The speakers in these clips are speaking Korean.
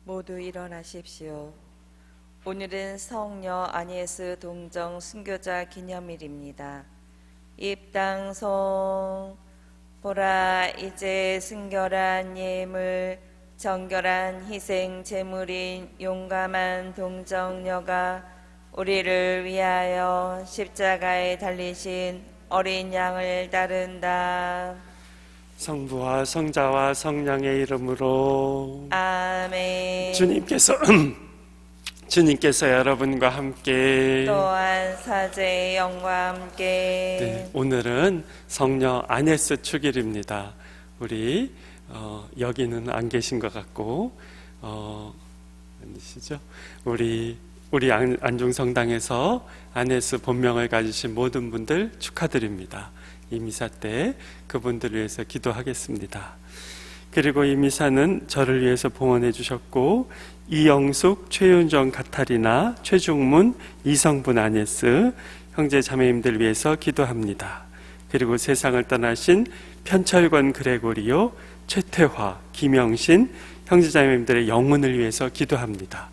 모두 일어나십시오. 오늘은 성녀 아니에스 동정 순교자 기념일입니다. 입당송. 보라, 이제 순결한 예물, 정결한 희생 제물인 용감한 동정녀가 우리를 위하여 십자가에 달리신 어린 양을 따른다. 성부와 성자와 성령의 이름으로 아멘. 주님께서 여러분과 함께 또한 사제의 영과 함께 네, 오늘은 성녀 아네스 축일입니다. 우리 여기는 안 계신 것 같고 아니시죠? 우리 안중성당에서 아네스 본명을 가지신 모든 분들 축하드립니다. 이 미사 때 그분들을 위해서 기도하겠습니다. 그리고 이 미사는 저를 위해서 봉헌해 주셨고 이영숙, 최윤정, 가타리나, 최중문, 이성분 아네스 형제 자매님들 위해서 기도합니다. 그리고 세상을 떠나신 편철권 그레고리오, 최태화, 김영신 형제 자매님들의 영혼을 위해서 기도합니다.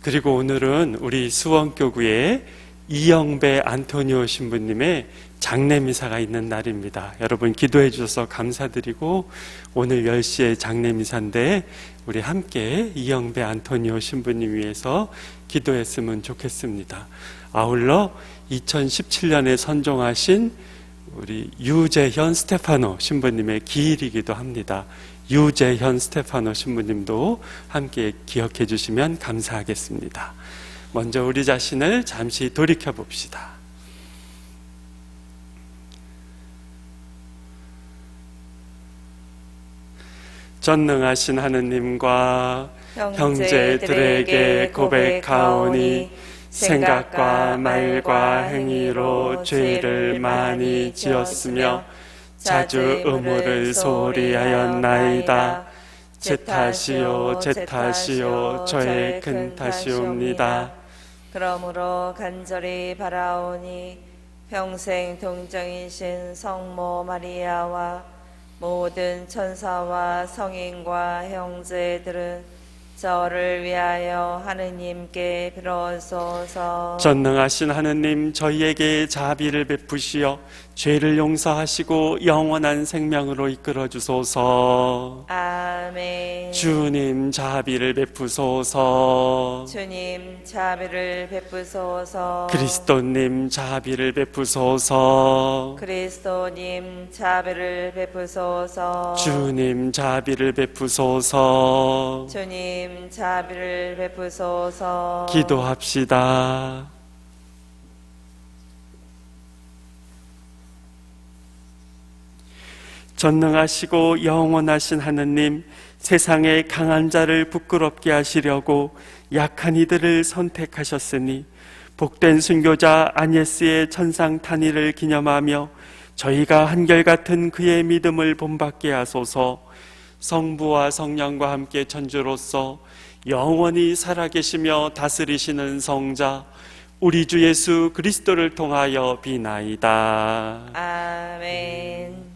그리고 오늘은 우리 수원교구에 이영배 안토니오 신부님의 장례미사가 있는 날입니다. 여러분 기도해 주셔서 감사드리고 오늘 10시에 장례미사인데 우리 함께 이영배 안토니오 신부님 위해서 기도했으면 좋겠습니다. 아울러 2017년에 선종하신 우리 유재현 스테파노 신부님의 기일이기도 합니다. 유재현 스테파노 신부님도 함께 기억해 주시면 감사하겠습니다. 먼저 우리 자신을 잠시 돌이켜 봅시다. 전능하신 하느님과 형제들에게 고백하오니 생각과 말과 행위로 죄를 많이 지었으며 자주 의무를 소홀히 하였나이다. 제 탓이요 제 탓이요 저의 큰 탓이옵니다. 그러므로 간절히 바라오니 평생 동정이신 성모 마리아와 모든 천사와 성인과 형제들은 저를 위하여 하느님께 빌어소서. 전능하신 하느님, 저희에게 자비를 베푸시어 죄를 용서하시고 영원한 생명으로 이끌어 주소서. 아멘. 주님 자비를 베푸소서. 주님 자비를 베푸소서. 그리스도님 자비를 베푸소서. 그리스도님 자비를 베푸소서. 주님 자비를 베푸소서. 주님 자비를 베푸소서. 기도합시다. 전능하시고 영원하신 하느님, 세상의 강한 자를 부끄럽게 하시려고 약한 이들을 선택하셨으니 복된 순교자 아니에스의 천상탄희를 기념하며 저희가 한결같은 그의 믿음을 본받게 하소서. 성부와 성령과 함께 천주로서 영원히 살아계시며 다스리시는 성자 우리 주 예수 그리스도를 통하여 비나이다. 아멘.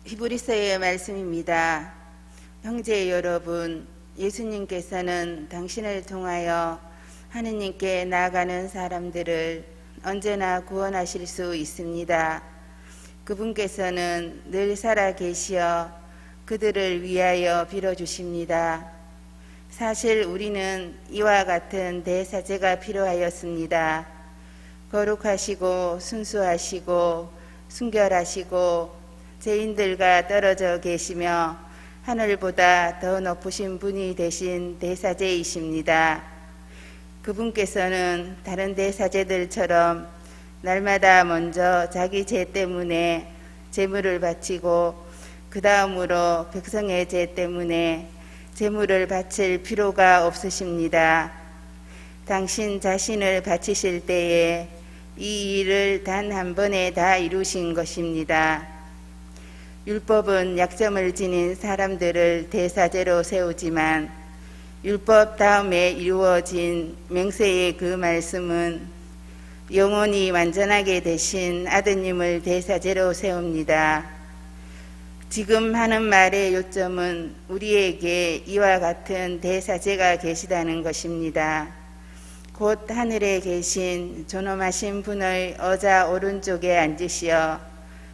히브리서의 말씀입니다. 형제 여러분, 예수님께서는 당신을 통하여 하느님께 나아가는 사람들을 언제나 구원하실 수 있습니다. 그분께서는 늘 살아 계시어 그들을 위하여 빌어주십니다. 사실 우리는 이와 같은 대사제가 필요하였습니다. 거룩하시고 순수하시고 순결하시고 죄인들과 떨어져 계시며 하늘보다 더 높으신 분이 되신 대사제이십니다. 그분께서는 다른 대사제들처럼 날마다 먼저 자기 죄 때문에 제물을 바치고 그 다음으로 백성의 죄 때문에 제물을 바칠 필요가 없으십니다. 당신 자신을 바치실 때에 이 일을 단 한 번에 다 이루신 것입니다. 율법은 약점을 지닌 사람들을 대사제로 세우지만 율법 다음에 이루어진 맹세의 그 말씀은 영원히 완전하게 되신 아드님을 대사제로 세웁니다. 지금 하는 말의 요점은 우리에게 이와 같은 대사제가 계시다는 것입니다. 곧 하늘에 계신 존엄하신 분의 어자 오른쪽에 앉으시어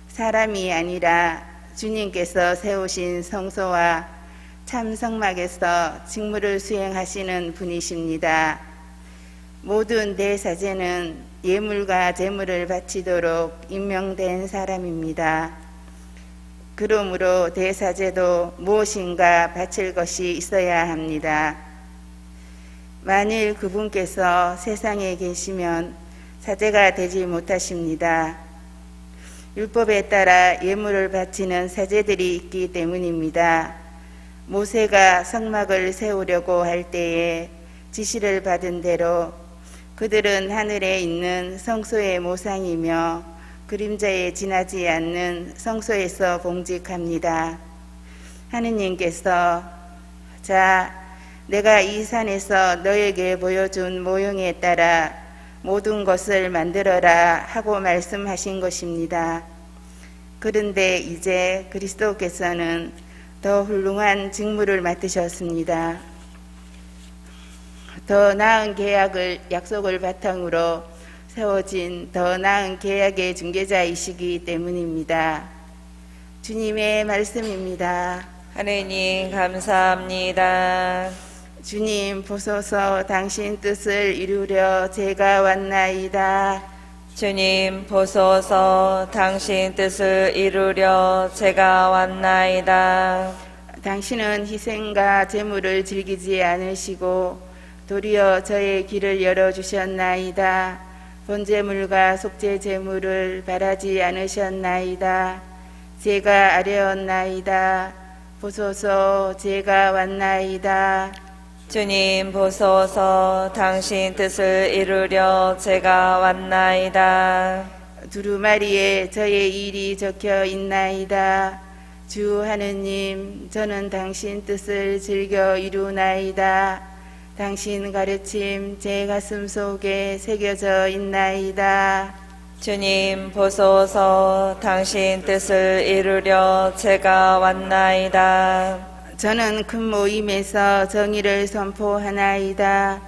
사람이 아니라 주님께서 세우신 성소와 참 성막에서 직무를 수행하시는 분이십니다. 모든 대사제는 예물과 제물을 바치도록 임명된 사람입니다. 그러므로 대사제도 무엇인가 바칠 것이 있어야 합니다. 만일 그분께서 세상에 계시면 사제가 되지 못하십니다. 율법에 따라 예물을 바치는 사제들이 있기 때문입니다. 모세가 성막을 세우려고 할 때에 지시를 받은 대로 그들은 하늘에 있는 성소의 모상이며 그림자에 지나지 않는 성소에서 공직합니다. 하느님께서 자, 내가 이 산에서 너에게 보여준 모형에 따라 모든 것을 만들어라 하고 말씀하신 것입니다. 그런데 이제 그리스도께서는 더 훌륭한 직무를 맡으셨습니다. 더 나은 약속을 바탕으로 세워진 더 나은 계약의 중개자이시기 때문입니다. 주님의 말씀입니다. 하느님 감사합니다. 주님 보소서 당신 뜻을 이루려 제가 왔나이다. 주님 보소서 당신 뜻을 이루려 제가 왔나이다. 당신은 희생과 제물을 즐기지 않으시고 도리어 저의 길을 열어주셨나이다. 번제물과 속죄제물을 바라지 않으셨나이다. 제가 아뢰었나이다. 보소서 제가 왔나이다. 주님 보소서 당신 뜻을 이루려 제가 왔나이다. 두루마리에 저의 일이 적혀 있나이다. 주 하느님, 저는 당신 뜻을 즐겨 이루나이다. 당신 가르침 제 가슴 속에 새겨져 있나이다. 주님 보소서 당신 뜻을 이루려 제가 왔나이다. 저는 큰 모임에서 정의를 선포하나이다.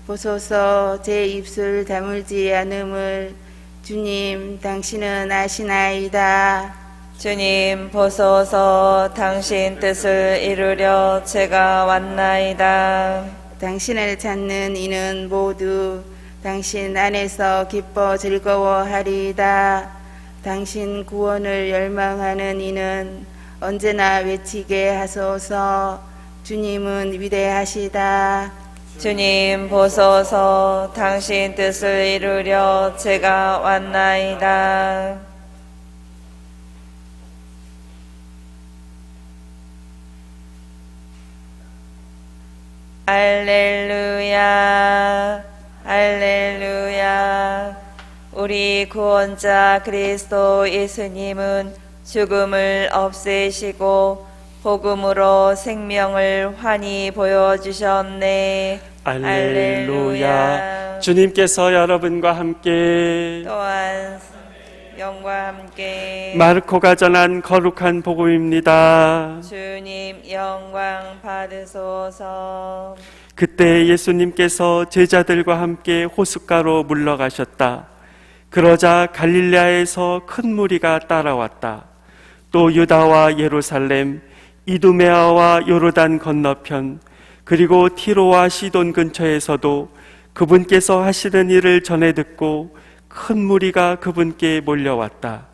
보소서 제 입술 다물지 않음을 주님 당신은 아시나이다. 주님 보소서 당신 뜻을 이루려 제가 왔나이다. 당신을 찾는 이는 모두 당신 안에서 기뻐 즐거워하리이다. 당신 구원을 열망하는 이는 언제나 외치게 하소서. 주님은 위대하시다. 주님 보소서 당신 뜻을 이루려 제가 왔나이다. 할렐루야 할렐루야. 우리 구원자 그리스도 예수님은 죽음을 없애시고 복음으로 생명을 환히 보여주셨네. 할렐루야. 주님께서 여러분과 함께 또한 영과 함께 마르코가 전한 거룩한 복음입니다. 주님 영광 받으소서. 그때 예수님께서 제자들과 함께 호숫가로 물러가셨다. 그러자 갈릴레아에서 큰 무리가 따라왔다. 또 유다와 예루살렘, 이두메아와 요르단 건너편, 그리고 티로와 시돈 근처에서도 그분께서 하시는 일을 전해 듣고 큰 무리가 그분께 몰려왔다.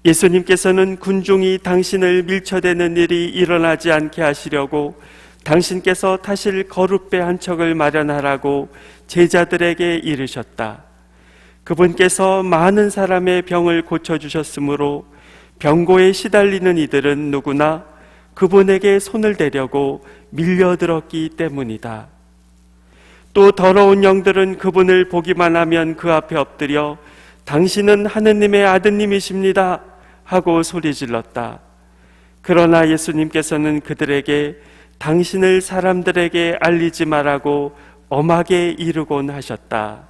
예수님께서는 군중이 당신을 밀쳐대는 일이 일어나지 않게 하시려고 당신께서 타실 거룻배 한 척을 마련하라고 제자들에게 이르셨다. 그분께서 많은 사람의 병을 고쳐주셨으므로 병고에 시달리는 이들은 누구나 그분에게 손을 대려고 밀려들었기 때문이다. 또 더러운 영들은 그분을 보기만 하면 그 앞에 엎드려 당신은 하느님의 아드님이십니다 하고 소리질렀다. 그러나 예수님께서는 그들에게 당신을 사람들에게 알리지 말라고 엄하게 이르곤 하셨다.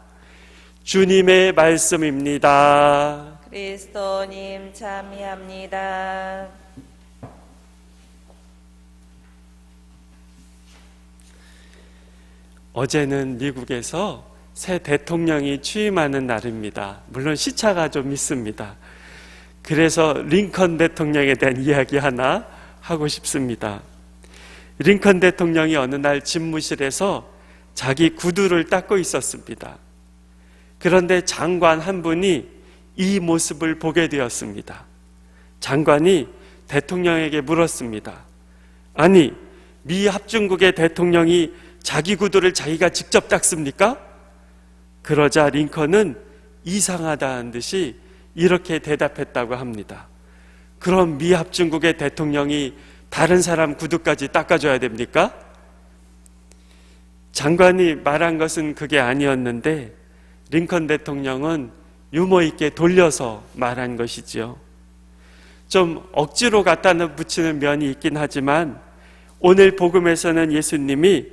주님의 말씀입니다. 그리스도님 참여합니다. 어제는 미국에서 새 대통령이 취임하는 날입니다. 물론 시차가 좀 있습니다. 그래서 링컨 대통령에 대한 이야기 하나 하고 싶습니다. 링컨 대통령이 어느 날 집무실에서 자기 구두를 닦고 있었습니다. 그런데 장관 한 분이 이 모습을 보게 되었습니다. 장관이 대통령에게 물었습니다. 아니, 미 합중국의 대통령이 자기 구두를 자기가 직접 닦습니까? 그러자 링컨은 이상하다는 듯이 이렇게 대답했다고 합니다. 그럼 미 합중국의 대통령이 다른 사람 구두까지 닦아줘야 됩니까? 장관이 말한 것은 그게 아니었는데 링컨 대통령은 유머 있게 돌려서 말한 것이지요. 좀 억지로 갖다 붙이는 면이 있긴 하지만 오늘 복음에서는 예수님이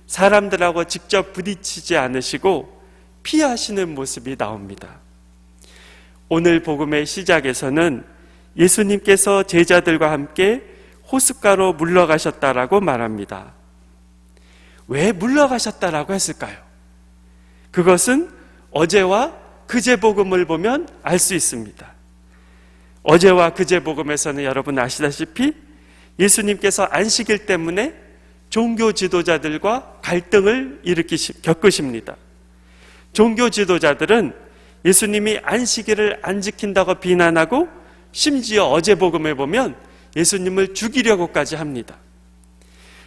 사람들하고 직접 부딪히지 않으시고 피하시는 모습이 나옵니다. 오늘 복음의 시작에서는 예수님께서 제자들과 함께 호숫가로 물러가셨다라고 말합니다. 왜 물러가셨다라고 했을까요? 그것은 어제와 그제 복음을 보면 알 수 있습니다. 어제와 그제 복음에서는 여러분 아시다시피 예수님께서 안식일 때문에 종교 지도자들과 갈등을 겪으십니다. 종교 지도자들은 예수님이 안식일을 안 지킨다고 비난하고 심지어 어제 복음에 보면 예수님을 죽이려고까지 합니다.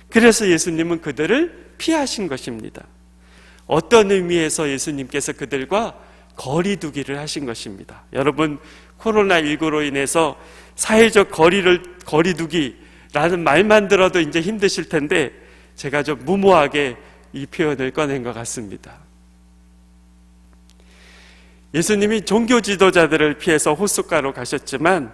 그래서 예수님은 그들을 피하신 것입니다. 어떤 의미에서 예수님께서 그들과 거리 두기를 하신 것입니다. 여러분, 코로나19로 인해서 사회적 거리 두기라는 말만 들어도 이제 힘드실 텐데 제가 좀 무모하게 이 표현을 꺼낸 것 같습니다. 예수님이 종교 지도자들을 피해서 호숫가로 가셨지만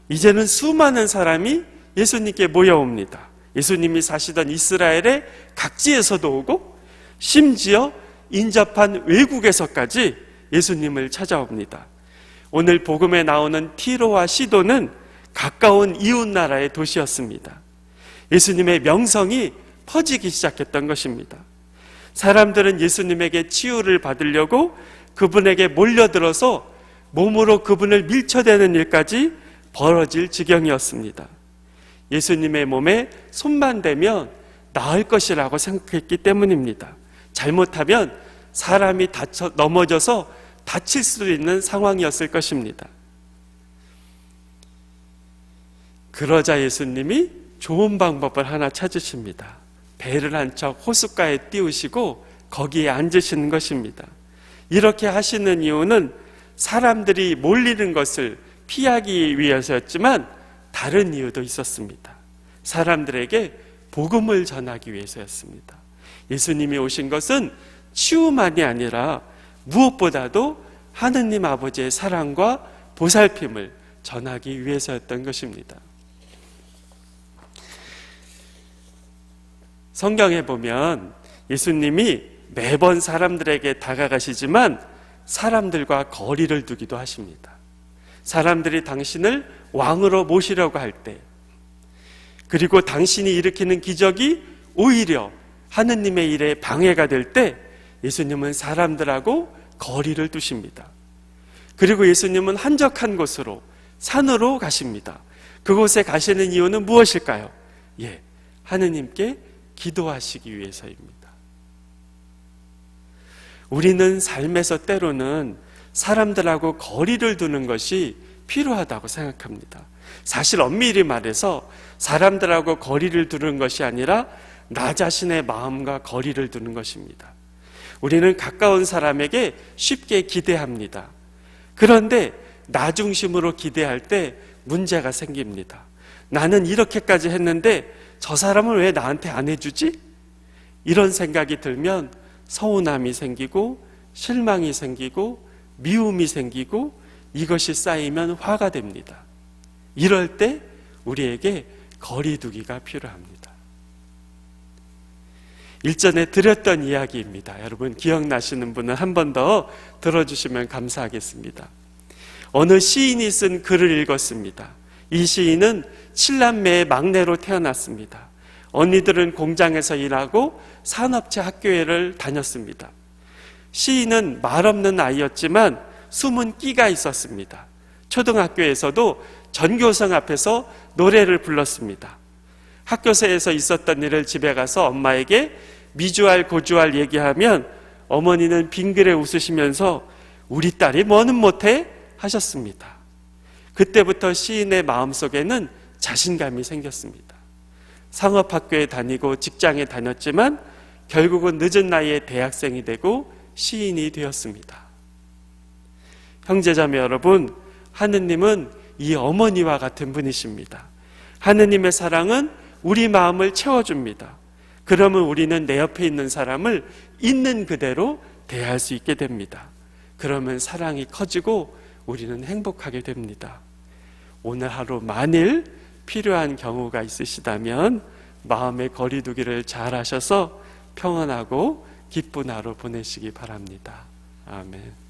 이제는 수많은 사람이 예수님께 모여옵니다. 예수님이 사시던 이스라엘의 각지에서도 오고 심지어 인접한 외국에서까지 예수님을 찾아옵니다. 오늘 복음에 나오는 티로와 시도는 가까운 이웃나라의 도시였습니다. 예수님의 명성이 퍼지기 시작했던 것입니다. 사람들은 예수님에게 치유를 받으려고 그분에게 몰려들어서 몸으로 그분을 밀쳐대는 일까지 벌어질 지경이었습니다. 예수님의 몸에 손만 대면 나을 것이라고 생각했기 때문입니다. 잘못하면 사람이 넘어져서 다칠 수도 있는 상황이었을 것입니다. 그러자 예수님이 좋은 방법을 하나 찾으십니다. 배를 한 척 호숫가에 띄우시고 거기에 앉으시는 것입니다. 이렇게 하시는 이유는 사람들이 몰리는 것을 피하기 위해서였지만 다른 이유도 있었습니다. 사람들에게 복음을 전하기 위해서였습니다. 예수님이 오신 것은 치유만이 아니라 무엇보다도 하느님 아버지의 사랑과 보살핌을 전하기 위해서였던 것입니다. 성경에 보면 예수님이 매번 사람들에게 다가가시지만 사람들과 거리를 두기도 하십니다. 사람들이 당신을 왕으로 모시려고 할 때, 그리고 당신이 일으키는 기적이 오히려 하느님의 일에 방해가 될 때 예수님은 사람들하고 거리를 두십니다. 그리고 예수님은 한적한 곳으로, 산으로 가십니다. 그곳에 가시는 이유는 무엇일까요? 하느님께 기도하시기 위해서입니다. 우리는 삶에서 때로는 사람들하고 거리를 두는 것이 필요하다고 생각합니다. 사실 엄밀히 말해서 사람들하고 거리를 두는 것이 아니라 나 자신의 마음과 거리를 두는 것입니다. 우리는 가까운 사람에게 쉽게 기대합니다. 그런데 나 중심으로 기대할 때 문제가 생깁니다. 나는 이렇게까지 했는데 저 사람은 왜 나한테 안 해주지? 이런 생각이 들면 서운함이 생기고 실망이 생기고 미움이 생기고 이것이 쌓이면 화가 됩니다. 이럴 때 우리에게 거리두기가 필요합니다. 일전에 드렸던 이야기입니다. 여러분 기억나시는 분은 한 번 더 들어주시면 감사하겠습니다. 어느 시인이 쓴 글을 읽었습니다. 이 시인은 7남매의 막내로 태어났습니다. 언니들은 공장에서 일하고 산업체 학교를 다녔습니다. 시인은 말없는 아이였지만 숨은 끼가 있었습니다. 초등학교에서도 전교생 앞에서 노래를 불렀습니다. 학교에서 있었던 일을 집에 가서 엄마에게 미주알 고주알 얘기하면 어머니는 빙그레 웃으시면서 우리 딸이 뭐는 못해? 하셨습니다. 그때부터 시인의 마음속에는 자신감이 생겼습니다. 상업학교에 다니고 직장에 다녔지만 결국은 늦은 나이에 대학생이 되고 시인이 되었습니다. 형제자매 여러분, 하느님은 이 어머니와 같은 분이십니다. 하느님의 사랑은 우리 마음을 채워줍니다. 그러면 우리는 내 옆에 있는 사람을 있는 그대로 대할 수 있게 됩니다. 그러면 사랑이 커지고 우리는 행복하게 됩니다. 오늘 하루 만일 필요한 경우가 있으시다면 마음의 거리두기를 잘 하셔서 평안하고 기쁜 하루 보내시기 바랍니다. 아멘.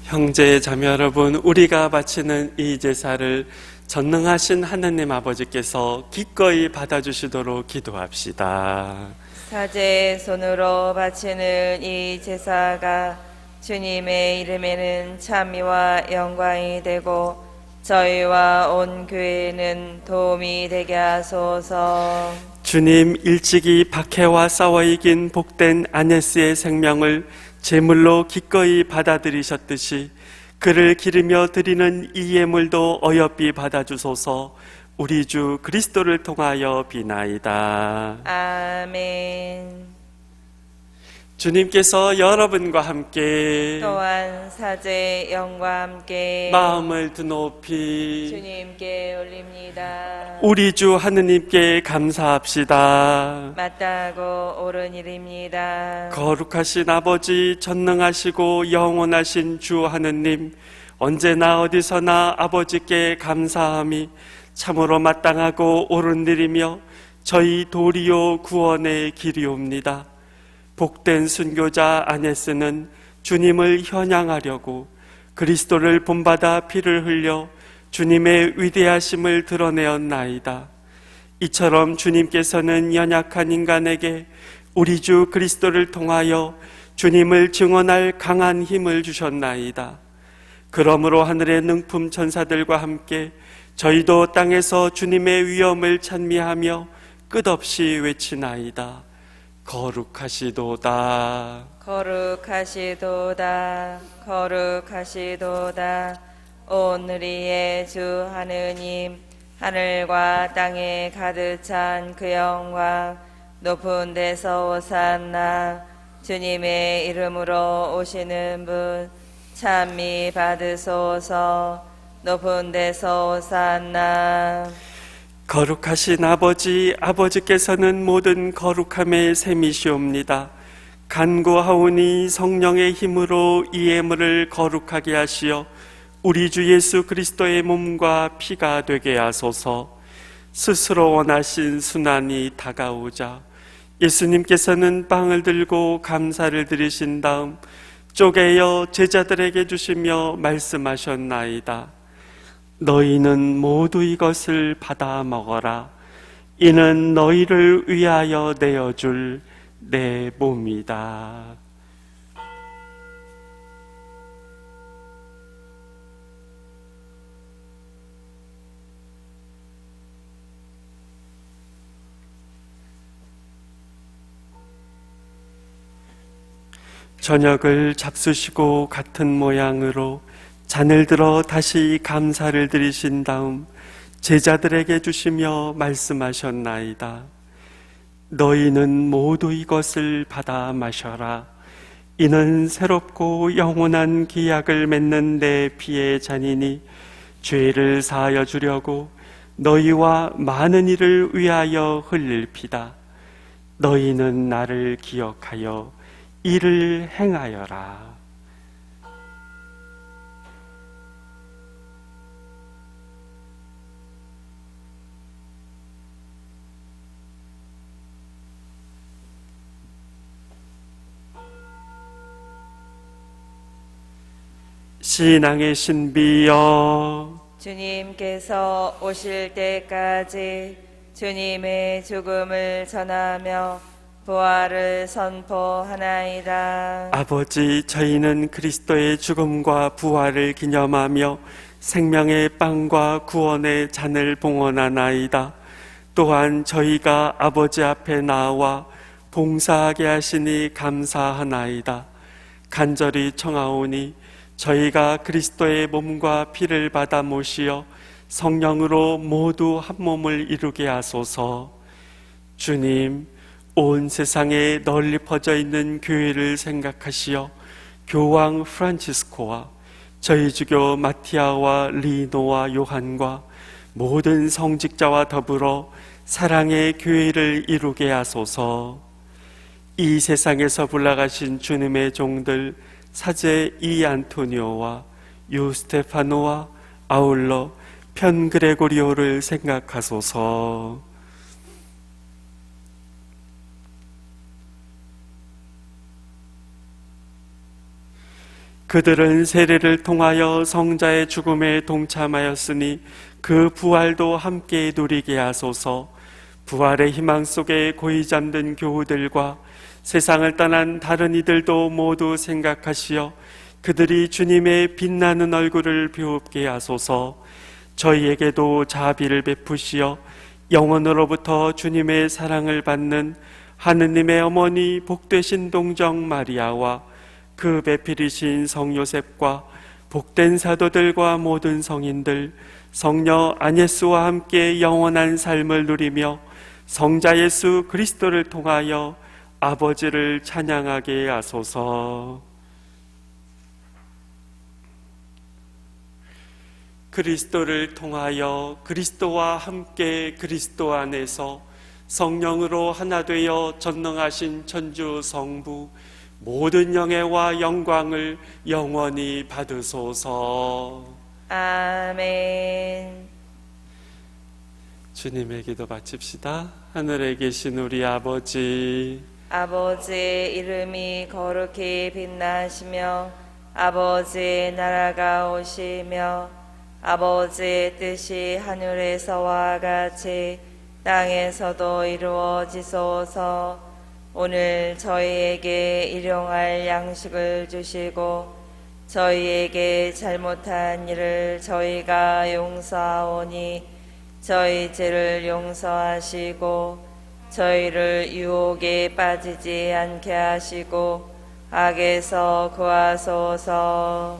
형제 자매 여러분, 우리가 바치는 이 제사를 전능하신 하느님 아버지께서 기꺼이 받아주시도록 기도합시다. 사제의 손으로 바치는 이 제사가 주님의 이름에는 찬미와 영광이 되고 저희와 온 교회는 도움이 되게 하소서. 주님, 일찍이 박해와 싸워 이긴 복된 아네스의 생명을 제물로 기꺼이 받아들이셨듯이 그를 기르며 드리는 이 예물도 어여삐 받아주소서. 우리 주 그리스도를 통하여 비나이다. 아멘. 주님께서 여러분과 함께 또한 사제의 영과 함께 마음을 드높이 주님께 올립니다. 우리 주 하느님께 감사합시다. 마땅하고 옳은 일입니다. 거룩하신 아버지, 전능하시고 영원하신 주 하느님, 언제나 어디서나 아버지께 감사함이 참으로 마땅하고 옳은 일이며 저희 도리요 구원의 길이옵니다. 복된 순교자 아네스는 주님을 현양하려고 그리스도를 본받아 피를 흘려 주님의 위대하심을 드러내었나이다. 이처럼 주님께서는 연약한 인간에게 우리 주 그리스도를 통하여 주님을 증언할 강한 힘을 주셨나이다. 그러므로 하늘의 능품 천사들과 함께 저희도 땅에서 주님의 위엄을 찬미하며 끝없이 외치나이다. 거룩하시도다. 거룩하시도다. 거룩하시도다. 온 우리의 주 하느님, 하늘과 땅에 가득 찬 그 영광, 높은 데서 오산나. 주님의 이름으로 오시는 분 찬미 받으소서. 높은 데서 오산나. 거룩하신 아버지, 아버지께서는 모든 거룩함의 셈이시옵니다. 간구하오니 성령의 힘으로 이 예물을 거룩하게 하시어 우리 주 예수 그리스도의 몸과 피가 되게 하소서. 스스로 원하신 순환이 다가오자 예수님께서는 빵을 들고 감사를 드리신 다음 쪼개어 제자들에게 주시며 말씀하셨나이다. 너희는 모두 이것을 받아 먹어라. 이는 너희를 위하여 내어줄 내 몸이다. 저녁을 잡수시고 같은 모양으로 잔을 들어 다시 감사를 드리신 다음 제자들에게 주시며 말씀하셨나이다. 너희는 모두 이것을 받아 마셔라. 이는 새롭고 영원한 기약을 맺는 내 피의 잔이니 죄를 사하여 주려고 너희와 많은 이를 위하여 흘릴 피다. 너희는 나를 기억하여 이를 행하여라. 신앙의 신비여, 주님께서 오실 때까지 주님의 죽음을 전하며 부활을 선포하나이다. 아버지, 저희는 그리스도의 죽음과 부활을 기념하며 생명의 빵과 구원의 잔을 봉헌하나이다. 또한 저희가 아버지 앞에 나와 봉사하게 하시니 감사하나이다. 간절히 청하오니 저희가 그리스도의 몸과 피를 받아 모시어 성령으로 모두 한 몸을 이루게 하소서. 주님, 온 세상에 널리 퍼져 있는 교회를 생각하시어 교황 프란치스코와 저희 주교 마티아와 리노와 요한과 모든 성직자와 더불어 사랑의 교회를 이루게 하소서. 이 세상에서 불러가신 주님의 종들 사제 이 안토니오와 유 스테파노와 아울러 편 그레고리오를 생각하소서. 그들은 세례를 통하여 성자의 죽음에 동참하였으니 그 부활도 함께 누리게 하소서. 부활의 희망 속에 고이 잠든 교우들과 세상을 떠난 다른 이들도 모두 생각하시어 그들이 주님의 빛나는 얼굴을 비웁게 하소서. 저희에게도 자비를 베푸시어 영원으로부터 주님의 사랑을 받는 하느님의 어머니 복되신 동정 마리아와 그 배필이신 성 요셉과 복된 사도들과 모든 성인들, 성녀 아녜스와 함께 영원한 삶을 누리며 성자 예수 그리스도를 통하여 아버지를 찬양하게 하소서. 그리스도를 통하여 그리스도와 함께 그리스도 안에서 성령으로 하나 되어 전능하신 천주 성부 모든 영예와 영광을 영원히 받으소서. 아멘. 주님의 기도 바칩시다. 하늘에 계신 우리 아버지, 아버지의 이름이 거룩히 빛나시며 아버지의 나라가 오시며 아버지의 뜻이 하늘에서와 같이 땅에서도 이루어지소서. 오늘 저희에게 일용할 양식을 주시고 저희에게 잘못한 일을 저희가 용서하오니 저희 죄를 용서하시고 저희를 유혹에 빠지지 않게 하시고 악에서 구하소서.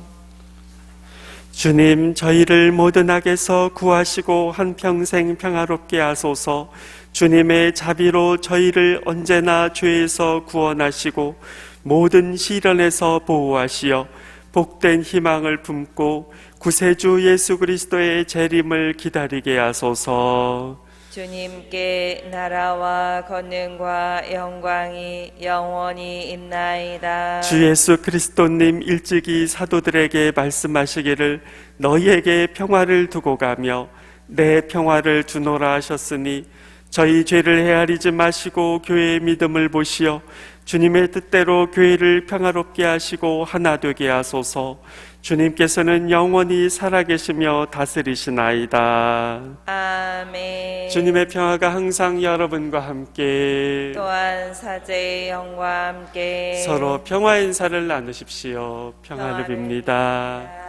주님, 저희를 모든 악에서 구하시고 한평생 평화롭게 하소서. 주님의 자비로 저희를 언제나 죄에서 구원하시고 모든 시련에서 보호하시어 복된 희망을 품고 구세주 예수 그리스도의 재림을 기다리게 하소서. 주님께 나라와 권능과 영광이 영원히 있나이다. 주 예수 그리스도님 일찍이 사도들에게 말씀하시기를 너희에게 평화를 두고 가며 내 평화를 주노라 하셨으니 저희 죄를 헤아리지 마시고 교회의 믿음을 보시어 주님의 뜻대로 교회를 평화롭게 하시고 하나 되게 하소서. 주님께서는 영원히 살아계시며 다스리시나이다. 아멘. 주님의 평화가 항상 여러분과 함께 또한 사제의 영과 함께 서로 평화 인사를 나누십시오. 평화를 빕니다.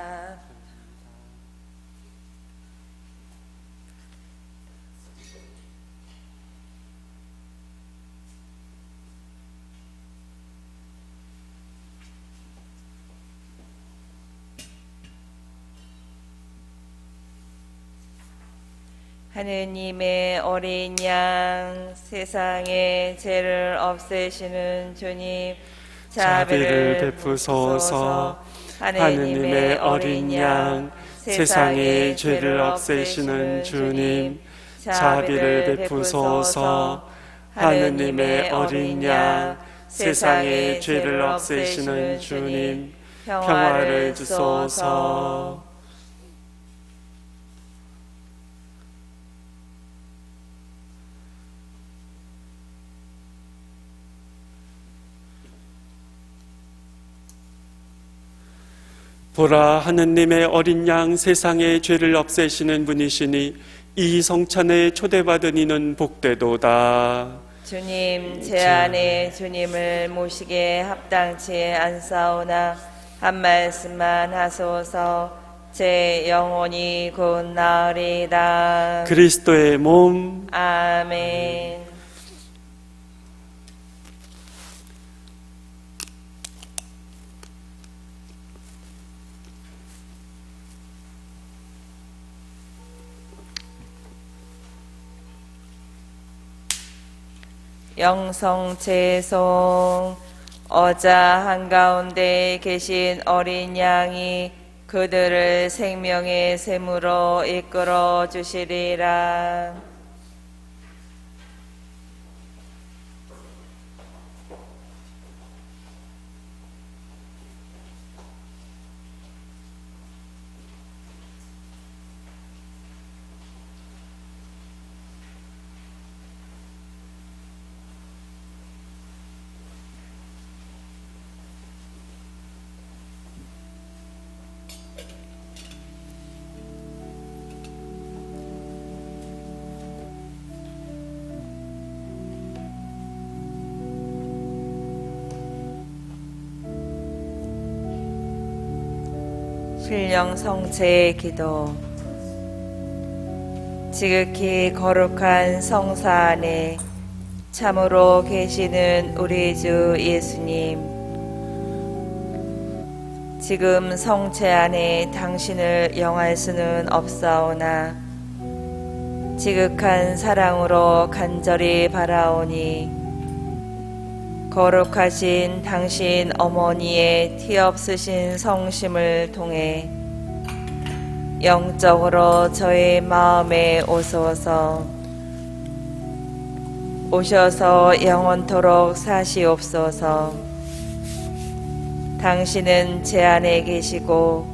하느님의 어린 양, 세상의 죄를 없애시는 주님, 자비를 베푸소서. 하느님의 어린 양, 세상의 죄를 없애시는 주님, 자비를 베푸소서. 하느님의 어린 양, 세상의 죄를 없애시는 주님, 평화를 주소서. 보라, 하느님의 어린 양, 세상의 죄를 없애시는 분이시니 이 성찬에 초대받은 이는 복되도다. 주님, 제 안에 주님을 모시기에 합당치 않사오나 한 말씀만 하소서. 제 영혼이 곧 나으리다. 그리스도의 몸, 아멘. 영성제송. 어자 한가운데 계신 어린 양이 그들을 생명의 샘으로 이끌어 주시리라. 신령성체의 기도. 지극히 거룩한 성사 안에 참으로 계시는 우리 주 예수님, 지금 성체 안에 당신을 영할 수는 없사오나 지극한 사랑으로 간절히 바라오니 거룩하신 당신 어머니의 티 없으신 성심을 통해 영적으로 저의 마음에 오셔서 영원토록 사시옵소서. 당신은 제 안에 계시고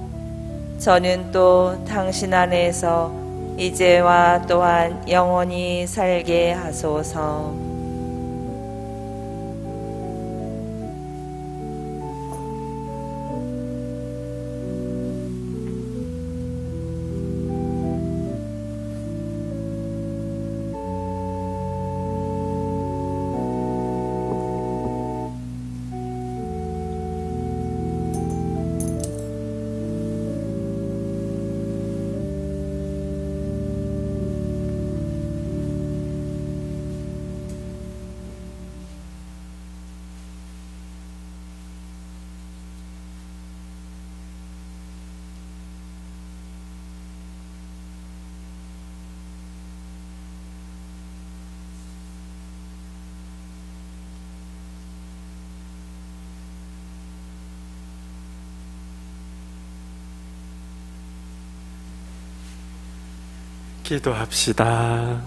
저는 또 당신 안에서 이제와 또한 영원히 살게 하소서. 기도합시다.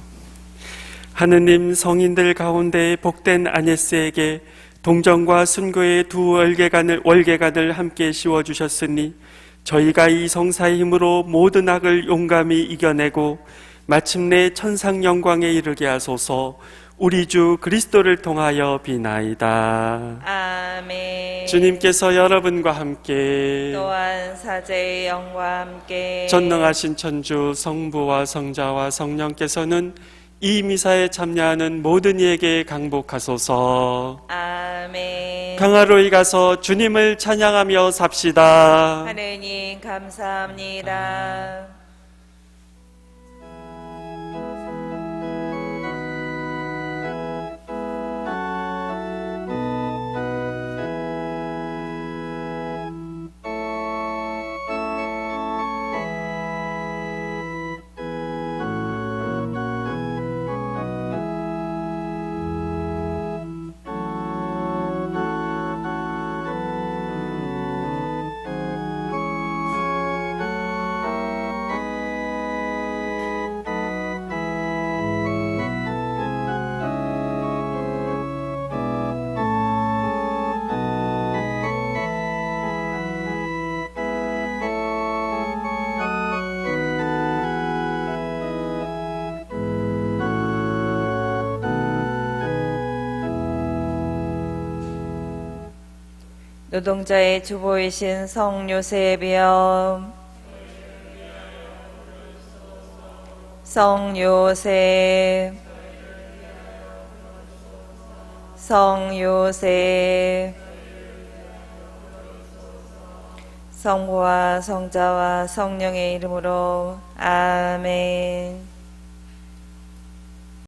하느님, 성인들 가운데 복된 아네스에게 동정과 순교의 두 월계관을 함께 씌워주셨으니 저희가 이 성사의 힘으로 모든 악을 용감히 이겨내고 마침내 천상 영광에 이르게 하소서. 우리 주 그리스도를 통하여 비나이다. 아멘. 주님께서 여러분과 함께 또한 사제의 영과 함께 전능하신 천주 성부와 성자와 성령께서는 이 미사에 참여하는 모든 이에게 강복하소서. 아멘. 평화로이 가서 주님을 찬양하며 삽시다. 하느님 감사합니다. 노동자의 주보이신 성요셉이여, 성요셉, 성요셉, 성부와 성자와 성령의 이름으로 아멘.